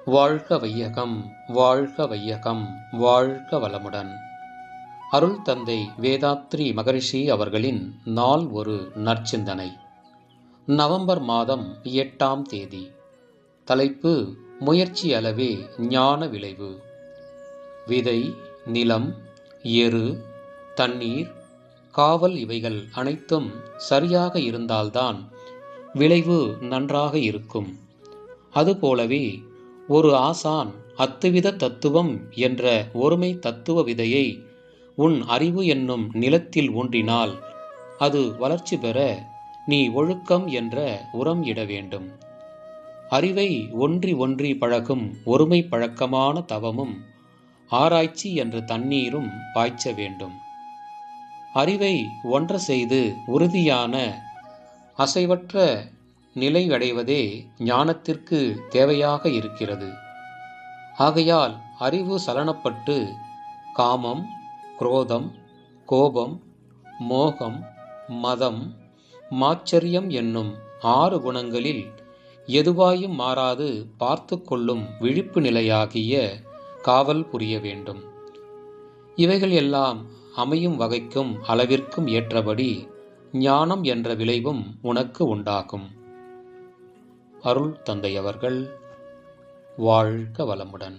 வாழ்க வையகம், வாழ்க வையகம், வாழ்க வளமுடன். அருள் தந்தை வேதாத்ரி மகரிஷி அவர்களின் நாள் ஒரு நற்சிந்தனை. நவம்பர் மாதம் 8ஆம் தேதி. தலைப்பு: முயற்சி அளவே ஞான விளைவு. விதை, நிலம், எரு, தண்ணீர், காவல் இவைகள் அனைத்தும் சரியாக இருந்தால்தான் விளைவு நன்றாக இருக்கும். அதுபோலவே ஒரு ஆசான் அத்துவித தத்துவம் என்ற ஒருமை தத்துவ விதையை உன் அறிவு என்னும் நிலத்தில் ஊன்றினால் அது வளர்ச்சி பெற நீ ஒழுக்கம் என்ற உரம் இட வேண்டும். அறிவை ஒன்றி ஒன்றி பழகும் ஒருமை பழக்கமான தவமும் ஆராய்ச்சி என்ற தண்ணீரும் பாய்ச்ச வேண்டும். அறிவை ஒன்ற செய்து உறுதியான அசைவற்ற நிலை அடைவதே ஞானத்திற்கு தேவையாக இருக்கிறது. ஆகையால் அறிவு சலனப்பட்டு காமம், குரோதம், கோபம், மோகம், மதம், மாச்சரியம் என்னும் 6 குணங்களில் எதுவாயும் மாறாது பார்த்து கொள்ளும் விழிப்பு நிலையாகிய காவல் புரிய வேண்டும். இவைகள் எல்லாம் அமையும் வகைக்கும் அளவிற்கும் ஏற்றபடி ஞானம் என்ற விளைவும் உனக்கு உண்டாகும். அருள் தந்தை அவர்கள் வாழ்க வளமுடன்.